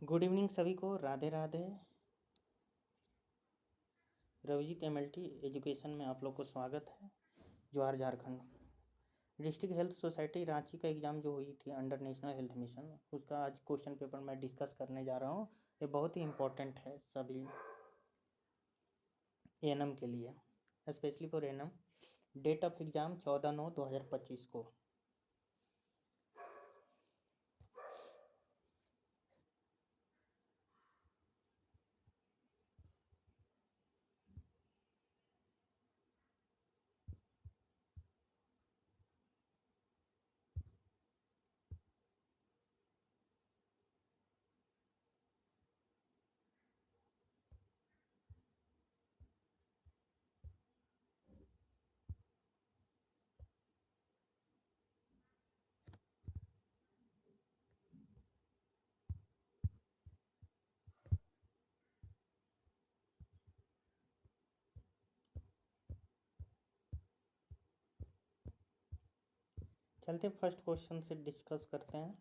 Good evening सभी को, Radhe Radhe. रविजीत MLT education में आप लोग को स्वागत है। Jawahar Jharkhand district health society Ranchi का एग्ज़ाम जो हुई थी अंडर नेशनल हेल्थ मिशन, उसका आज क्वेश्चन पेपर मैं डिस्कस करने जा रहा हूँ। ये बहुत ही इम्पोर्टेंट है सभी एएनएम के लिए, specially for ANM. Date of exam 14/9/2025 को। चलते फर्स्ट क्वेश्चन से डिस्कस करते हैं।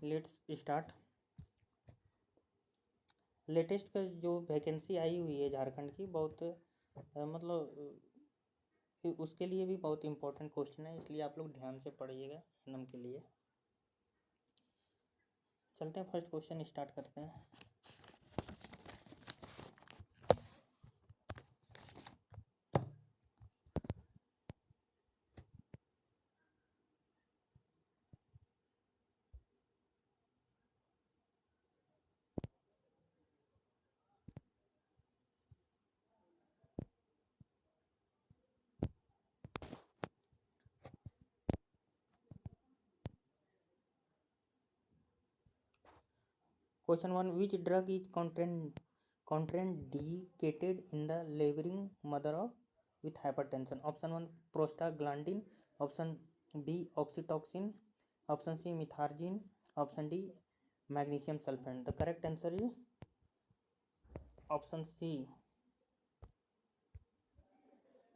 Let's start. लेटेस्ट का जो वैकेंसी आई हुई है झारखंड की, बहुत उसके लिए भी बहुत इंपॉर्टेंट क्वेश्चन है, इसलिए आप लोग ध्यान से पढ़िएगा एएनएम के लिए। चलते हैं फर्स्ट क्वेश्चन स्टार्ट करते हैं। Question 1. Which drug is contraindicated in the laboring mother with hypertension? Option 1 prostaglandin, option B oxytocin, option C methargine, option D magnesium sulfate. The correct answer is option C.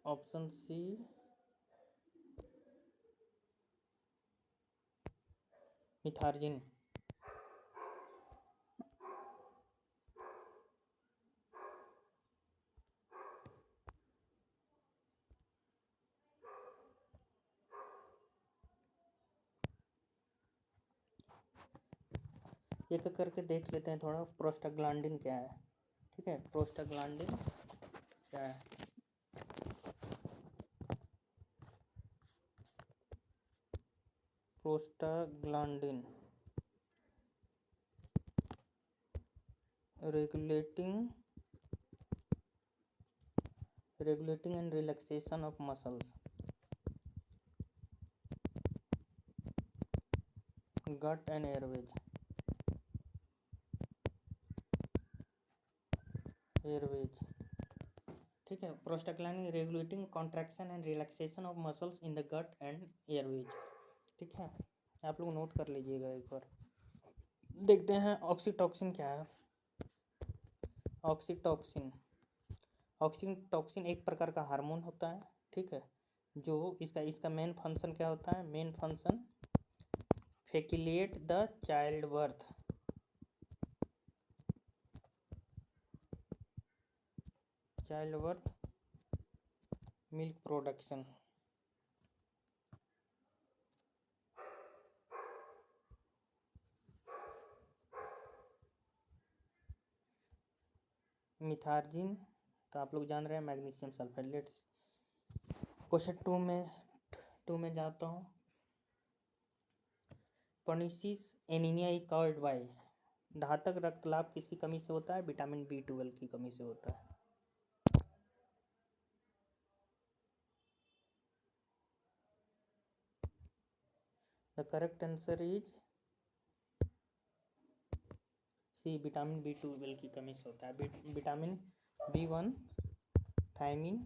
Option C methargine. एक करके देख लेते हैं थोड़ा। Prostaglandin क्या है? ठीक है, प्रोस्टाग्लैंडिन क्या है? Prostaglandin regulating and relaxation of muscles, gut and airways. ठीक है, prostaglandin regulating contraction and relaxation of muscles in the gut and airways. ठीक है, आप लोग नोट कर लीजिएगा एक बार। देखते हैं ऑक्सीटॉक्सिन क्या है। ऑक्सीटॉक्सिन एक प्रकार का हार्मोन होता है। ठीक है, जो इसका मेन फंक्शन क्या होता है? Main function facilitate the child birth, milk production. Methergine तो आप लोग जान रहे हैं, magnesium sulphate. Let's question two में जाता हूँ। Pernicious anaemia is called by. धातक रक्तलाभ किसकी कमी से होता है? विटामिन B12 की कमी से होता है। The correct answer is C, vitamin B12 की कमी से होता है। विटामिन B1, थायमिन,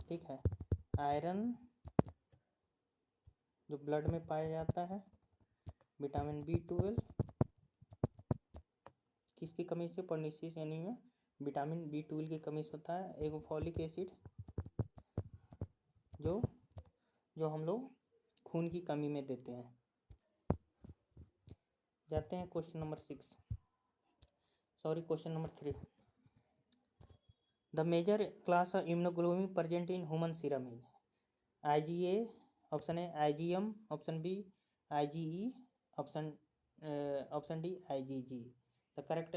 ठीक है, आयरन जो ब्लड में पाया जाता है, विटामिन B12 किसकी कमी से? पर्निशियस एनीमिया विटामिन B12 की कमी से होता है। एक फॉलिक एसिड जो हम लोग खून की कमी में देते हैं। जाते हैं question number 3. The major class of immunoglobulin present in human serum is IgA, option A IgM, option B IgE, option D IgG. The correct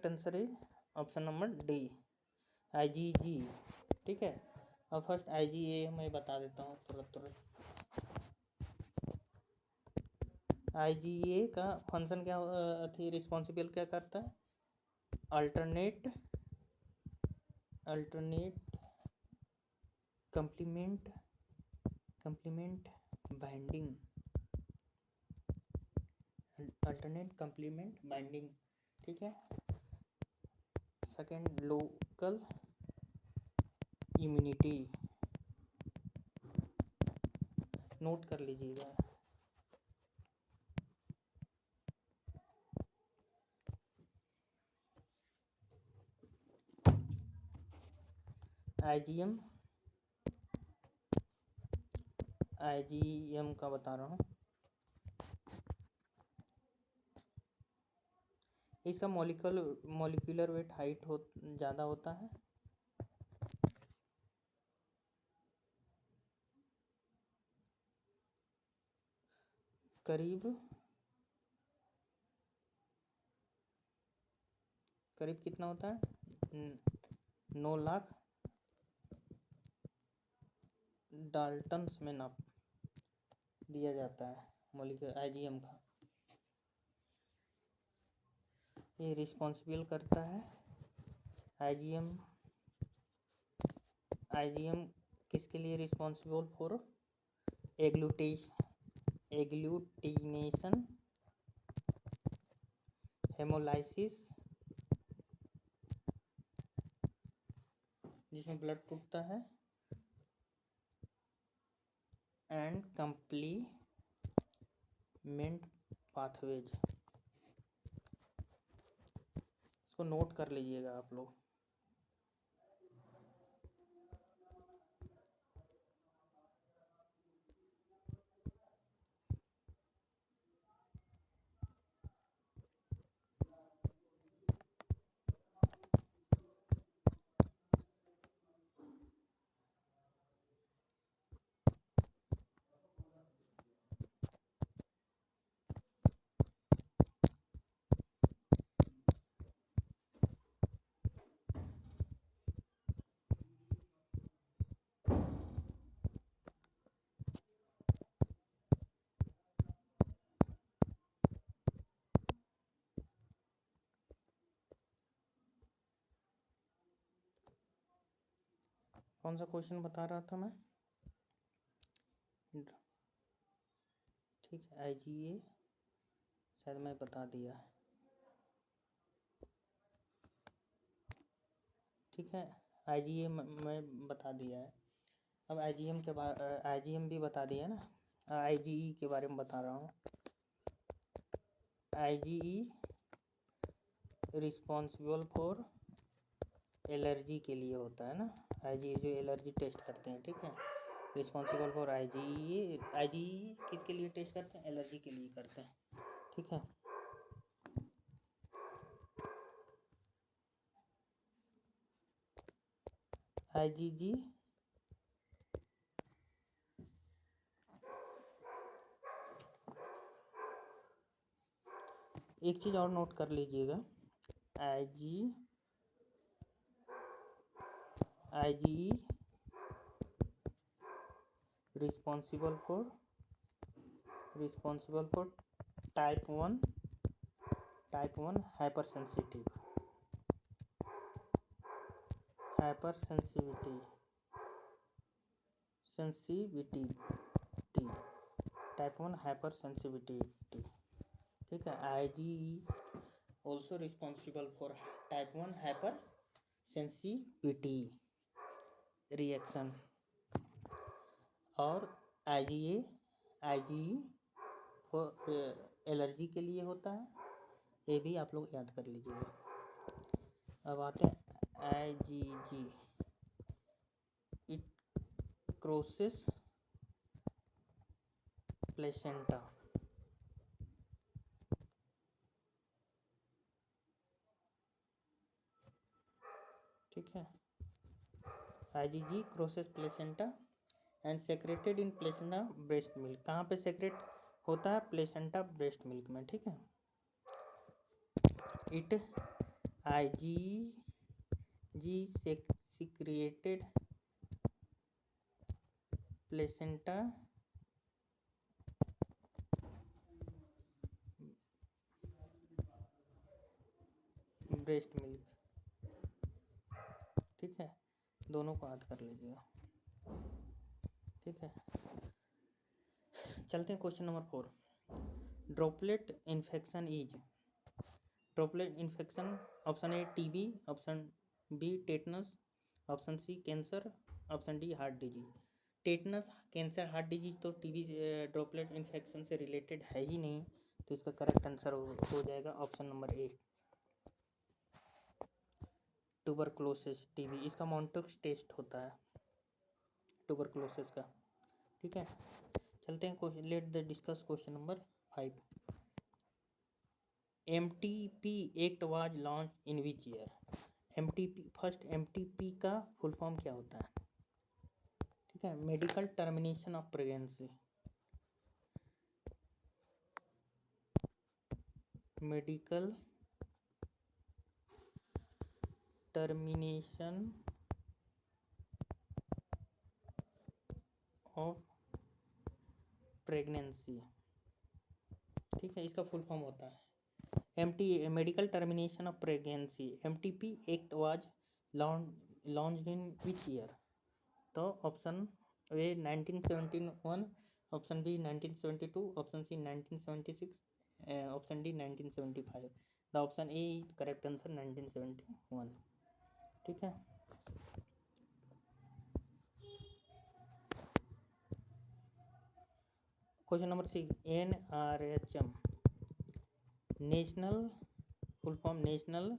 answer is option number D IgG. ठीक है, और फर्स्ट IgA मैं बता देता हूँ तुरंत. IgA का function क्या थी, रिस्पॉन्सिबल क्या करता है? Alternate complement binding. ठीक है. Second, local immunity. नोट कर लीजिएगा. IgM का बता रहा हूँ. इसका मॉलिक्यूलर वेट हाइट ज़्यादा होता है. करीब कितना होता है? 9 लाख डाल्टन्स में नाप दिया जाता है मॉलिक्यूलर IgM का. ये रिस्पॉन्सिबल करता है IgM किसके लिए रिस्पॉन्सिबल फॉर एग्लूटिनेशन, हेमोलाइसिस, जिसमें ब्लड टूटता है, एंड कंप्लीमेंट पाथवेज. इसको नोट कर लीजिएगा आप लोग. कौन सा क्वेश्चन बता रहा था मैं? ठीक है, IgA शायद मैं बता दिया. ठीक है, IgA मैं बता दिया है. अब IgM भी बता दिया ना. IgE के बारे में बता रहा हूँ. IgE रिस्पॉन्सिबल फॉर एलर्जी के लिए होता है ना. IgE जो एलर्जी टेस्ट करते हैं. ठीक है, रिस्पॉन्सिबल फॉर IgE किसके लिए टेस्ट करते हैं? एलर्जी के लिए करते हैं. ठीक है. IgG एक चीज़ और नोट कर लीजिएगा. IgE responsible for type 1 hypersensitivity. Type 1 hypersensitivity. ठीक है. IgE also responsible for type 1 hypersensitivity reaction. और IgE एलर्जी के लिए होता है. ये भी आप लोग याद कर लीजिएगा. अब आते हैं IgG. इट क्रोसिस प्लेसेंटा, ठीक है, IgG crosses placenta and secreted in placenta breast milk. कहाँ पे सेक्रेट होता है? प्लेसेंटा ब्रेस्ट मिल्क में, ठीक है। It IgG secreted placenta breast milk, ठीक है, दोनों को याद कर लीजिएगा, ठीक है। चलते हैं question number 4। Droplet infection is, droplet infection option A TB, option B tetanus, option C cancer, option D heart disease. Tetanus, cancer, heart disease तो टीबी ड्रॉपलेट इन्फेक्शन से रिलेटेड है ही नहीं, तो इसका करेक्ट आंसर हो जाएगा option number A tuberculosis TB. इसका मॉन्टोक्स टेस्ट होता है ट्यूबरक्लोसिस का, ठीक है। चलते हैं question, let the discuss question number 5। MTP act was launch in which year? MTP, first MTP का फुल फॉर्म क्या होता है? ठीक है, medical termination of pregnancy, medical termination of pregnancy, ठीक है, इसका फुल फॉर्म होता है medical termination of pregnancy. MTP act was launched in which year? तो option A 1971, option B 1972, option C 1976, option D 1975। The option A is correct answer 1971, ठीक है। Question number 6, NRHM, national full form national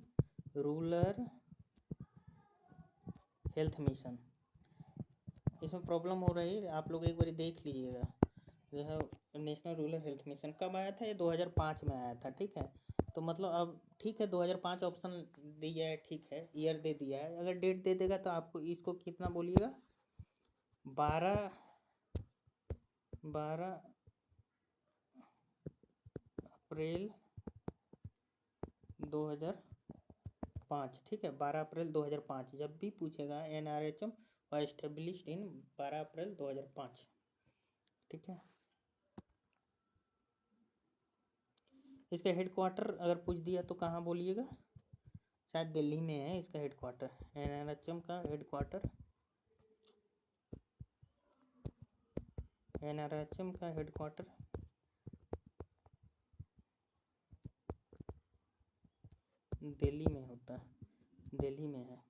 rural health mission. इसमें problem हो रही है, आप लोग एक बार देख लीजिएगा। यह नेशनल रूरल हेल्थ मिशन कब आया था? ये 2005 में आया था, ठीक है। तो मतलब अब ठीक है 2005 ऑप्शन दिया है, ठीक है, ईयर दे दिया है। अगर डेट दे देगा तो आपको इसको कितना बोलिएगा, 12 अप्रैल 2005, ठीक है, 12 अप्रैल 2005। जब भी पूछेगा NRHM वाज एस्टेब्लिश्ड इन 12 अप्रैल 2005, ठीक है। इसका हेडक्वार्टर अगर पूछ दिया तो कहाँ बोलिएगा? शायद दिल्ली में है इसका हेडक्वार्टर। NRHM का हेडक्वार्टर, NRHM का हेडक्वार्टर दिल्ली में होता है, दिल्ली में है।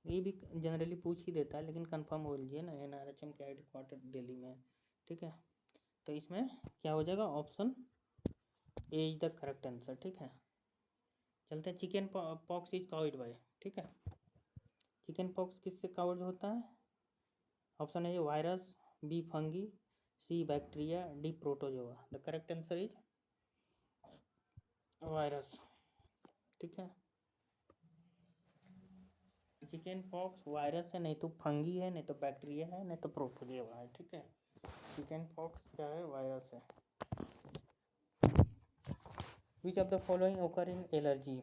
ये भी जनरली पूछ ही देता है, लेकिन कंफर्म हो लीजिए ना, NRHM का हेडक्वार्टर दिल्ली में है, ठीक है। तो इसमें क्या हो जाएगा? Option A is the correct answer, ठीक है। चलते हैं, chicken pox is caused by, ठीक है। चिकन पॉक्स किससे कॉज्ड होता है? Option A virus, B fungi, C bacteria, D protozoa. The correct answer is virus, ठीक है। चिकन पॉक्स वायरस है, नहीं तो फंगी है, नहीं तो बैक्टीरिया है, नहीं तो प्रोटोजोआ है, ठीक है। चिकन पॉक्स क्या है? वायरस है। विच ऑफ द फॉलोइंग ओकर इन एलर्जी?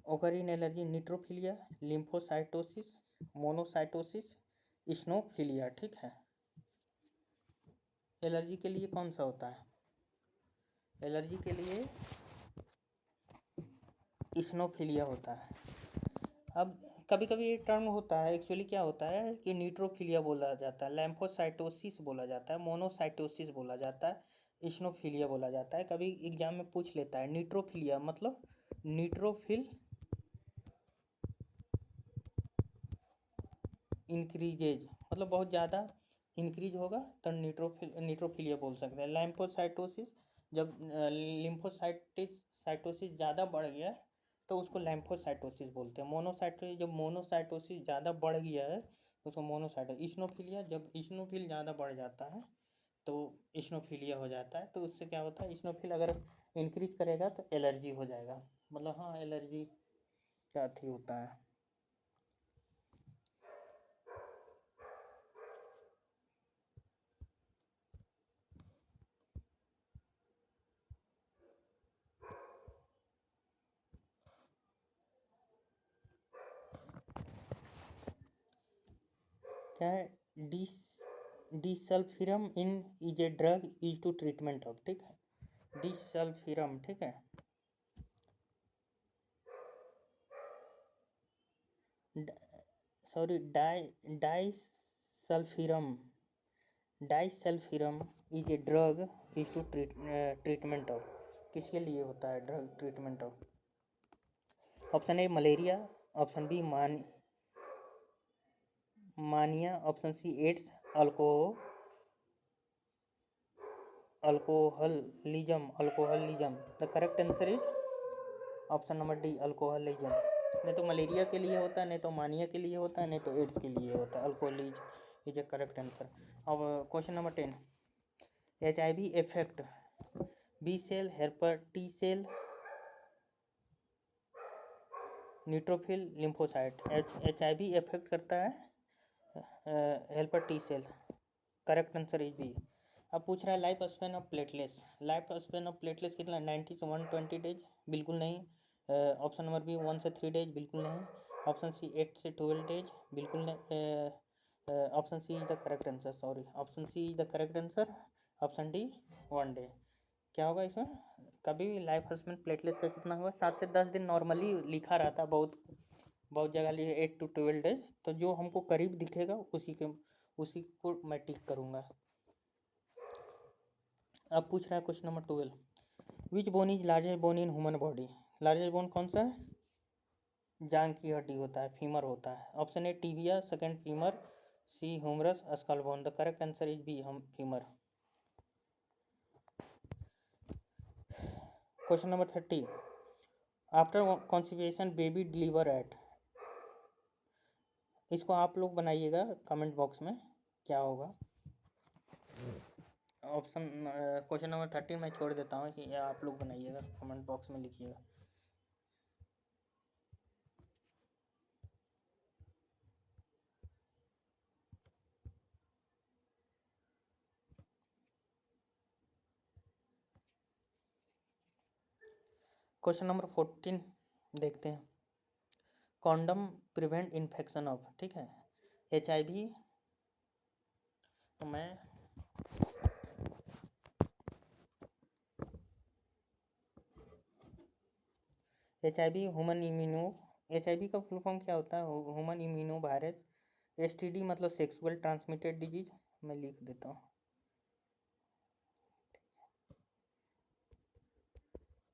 ओकर इन एलर्जी न्यूट्रोफिलिया, लिम्फोसाइटोसिस, मोनोसाइटोसिस, इस्नोफिलिया, ठीक है। एलर्जी के लिए कौन सा होता है? एलर्जी के लिए इस्नोफिलिया होता है। अब कभी कभी ये टर्म होता है, एक्चुअली क्या होता है कि न्यूट्रोफिलिया बोला जाता है, लैम्फोसाइटोसिस बोला जाता है, मोनोसाइटोसिस बोला जाता है, इस्नोफिलिया बोला जाता है। कभी एग्जाम में पूछ लेता है न्यूट्रोफिलिया मतलब न्यूट्रोफिल इंक्रीजेज, मतलब बहुत ज़्यादा इंक्रीज होगा तो न्यूट्रोफिलिया बोल सकते हैं। लैम्फोसाइटोसिस, जब साइटोसिस ज़्यादा बढ़ गया तो उसको लैम्फोसाइटोसिस बोलते हैं। मोनोसाइटोसिस, जब मोनोसाइटोसिस ज़्यादा बढ़ गया है उसको मोनोसाइटो। इस्नोफिलिया, जब इस्नोफिल ज़्यादा बढ़ जाता है तो इस्नोफिलिया हो जाता है। तो उससे क्या होता है, इस्नोफिल अगर इंक्रीज करेगा तो एलर्जी हो जाएगा, मतलब हाँ एलर्जी का अथी होता है। क्या है, disulfiram in is a drug use to treatment of, ठीक है, डिसल्फिरम, ठीक है, sorry disulfiram, disulfiram is a drug use to treatment of, किसके लिए होता है drug treatment of? Option A malaria, option B mania, option C AIDS, alcoholism. The correct answer is option number D, alcoholism. नहीं तो malaria के लिए होता है, नहीं तो मानिया के लिए होता है, नहीं तो एड्स के लिए होता है। Alcoholism is a correct answer. अब question number 10, HIV effect B cell, helper T cell, neutrophil, lymphocyte. HIV effect करता है helper T cell, correct answer is B. अब पूछ रहा है life span of platelets, life span of platelets कितना, 90 से 120 days, बिल्कुल नहीं। ऑप्शन नंबर बी 1 से 3 डेज, बिल्कुल नहीं। ऑप्शन सी 8 से 12 डेज, बिल्कुल नहीं। Option C is the correct answer, sorry, option C is the correct answer. Option D 1 day. क्या होगा इसमें, कभी भी लाइफ स्पेन प्लेटलेट्स का कितना होगा, 7 से 10 दिन नॉर्मली लिखा रहता है, बहुत जगह लिए 8 to 12 डेज। तो जो हमको करीब दिखेगा उसी को मैं टिक करूँगा। अब पूछ रहा है question number 12, which bone is largest bone in human body, largest bone कौन सा है, जांग की हड्डी होता है, फीमर होता है। Option A tibia, second femur, C humerus, skull bone. The correct answer is B, हम femur. Question number 13, after constipation baby deliver at, इसको आप लोग बनाइएगा कमेंट बॉक्स में क्या होगा। ऑप्शन क्वेश्चन नंबर 13 मैं छोड़ देता हूँ, कि आप लोग बनाइएगा, कमेंट बॉक्स में लिखिएगा। क्वेश्चन नंबर 14 देखते हैं, कॉन्डम प्रिवेंट इन्फेक्शन ऑफ, ठीक है, HIV। तो मैं HIV का फुल फॉर्म क्या होता है, ह्यूमन इम्यूनो वायरस। STD मतलब सेक्सुअल ट्रांसमिटेड डिजीज, मैं लिख देता हूँ,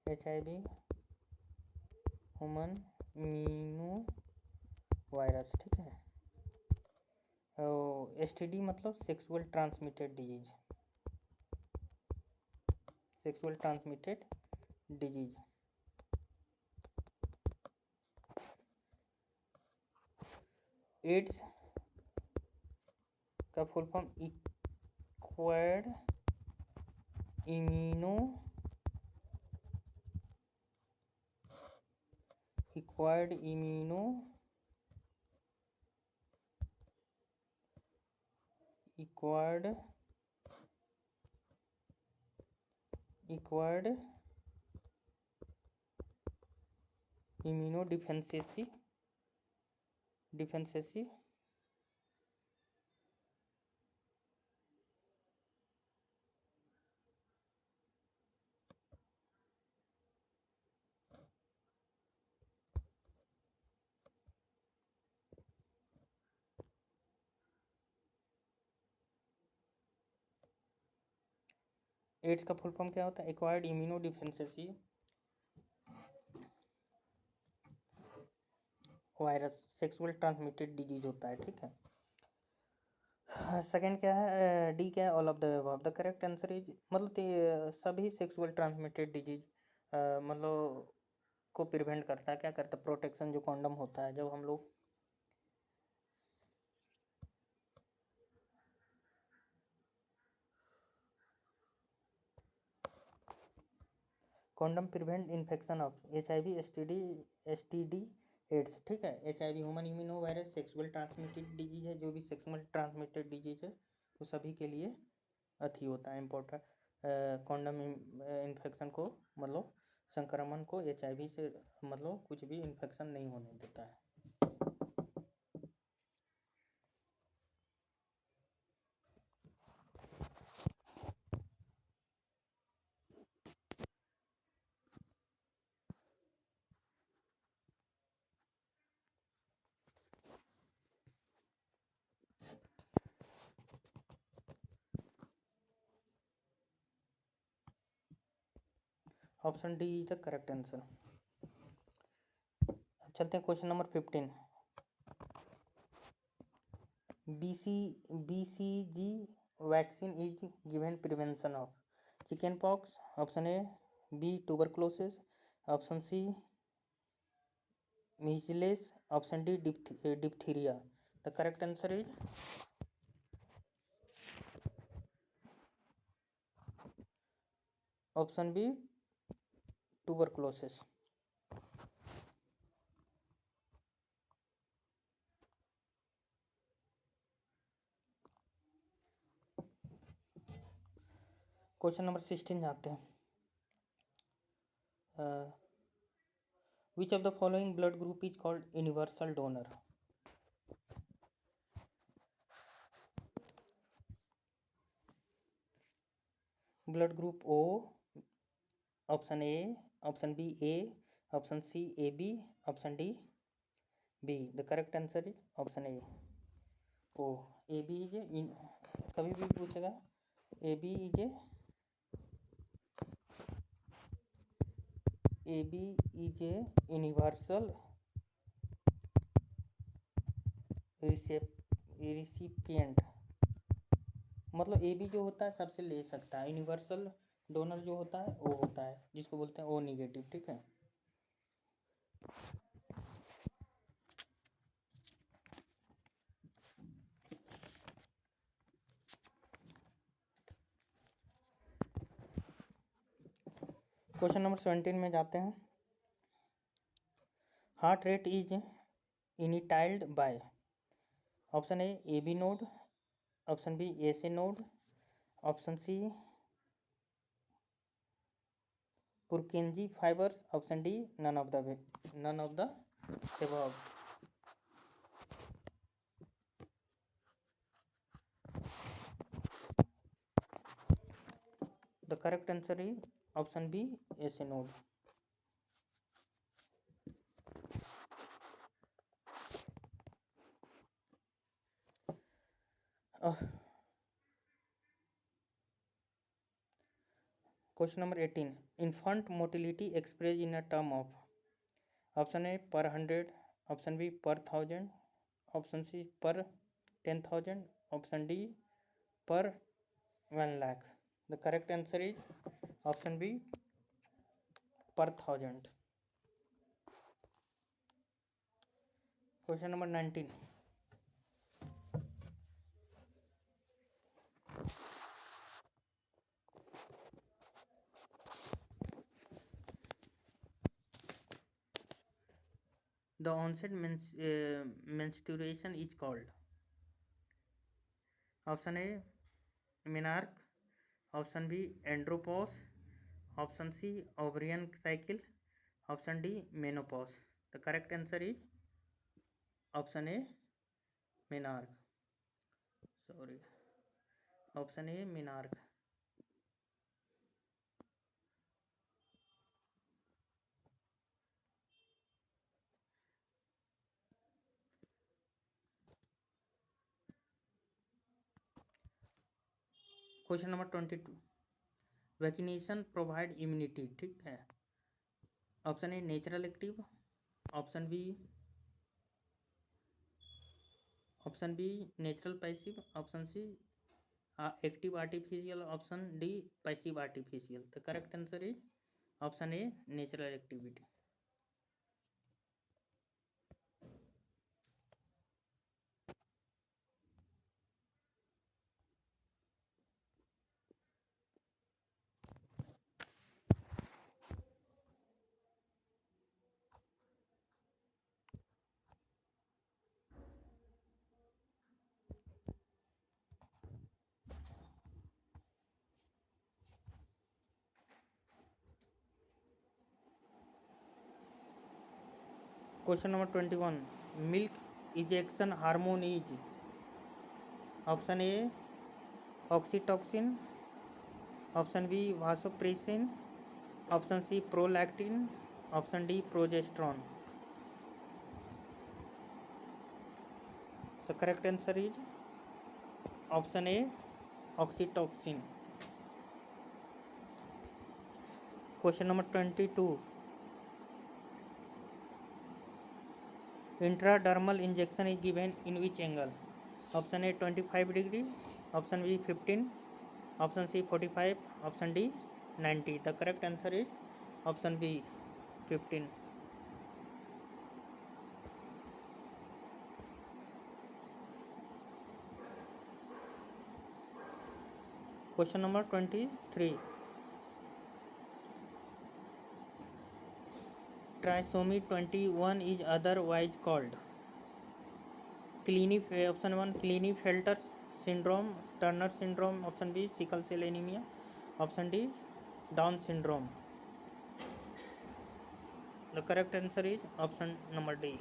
HIV ह्यूमन इम्यूनो वायरस, ठीक है। STD मतलब sexual transmitted disease, sexual transmitted disease. AIDS का full form acquired immuno acquired immuno deficiency AIDS का फुल फॉर्म क्या होता है, acquired immuno deficiency virus, sexual transmitted disease होता है, ठीक है। सेकंड क्या है, डी क्या है, all of the above. The correct answer is, मतलब सभी सेक्सुअल ट्रांसमिटेड डिजीज मतलब को प्रिवेंट करता है, क्या करता है, प्रोटेक्शन, जो कॉन्डम होता है, जब हम लोग condom prevent infection of HIV, STD, AIDS, ठीक है। HIV human immuno virus sexual transmitted disease है, जो भी सेक्सुअल ट्रांसमिटेड डिजीज है वो सभी के लिए अथी होता है इम्पोर्टेंट। कॉन्डम इन्फेक्शन को मतलब संक्रमण को HIV से मतलब कुछ भी इन्फेक्शन नहीं होने देता है। Option D is the correct answer. अब चलते हैं question number 15। BCG vaccine is given prevention of chicken pox. Option A B tuberculosis, option C measles, option D diphtheria. The correct answer is option B tuberculosis. Question number 16 जाते हैं। Which of the following blood group is called universal donor. Blood group O, option A, option B A, option C AB, option D B. The correct answer is option A O. AB is कभी भी पूछेगा AB is universal recipient, मतलब AB जो होता है सबसे ले सकता है। यूनिवर्सल डोनर जो होता है वो होता है जिसको बोलते हैं O नेगेटिव, ठीक है। क्वेश्चन नंबर 17 में जाते हैं। Heart rate is initiated by option A AB node, option B SA node, option C Purkinje fibres, option D none of the above। The correct answer is option B SA node. Question number 18। Infant motility express in a term of option A per 100, option B per 1000, option C पर 10,000, option D per 1 lakh. The correct answer is option B per 1000। Question number 19। The onset menstruation is called option A menarche, option B andropause, option C ovarian cycle, option D menopause. The correct answer is option A menarche, sorry option A menarche. Question number 22। Vaccination provide immunity, ठीक है। Option A natural active, option B natural passive, option C active artificial, option D passive artificial. The correct answer is option A natural activity. Question number 21. Milk ejection hormone is option A oxytocin, option B vasopressin, option C prolactin, option D progesterone. The correct answer is option A oxytocin. Question number 22. Intradermal injection is given in which angle? Option A 25 degree, option B 15, option C 45, option D 90. The correct answer is option B 15. Question number 23. Trisomy 21 is otherwise called option 1 Klinefelter syndrome, Turner syndrome, option B sickle cell anemia, option D Down syndrome. The correct answer is option number D.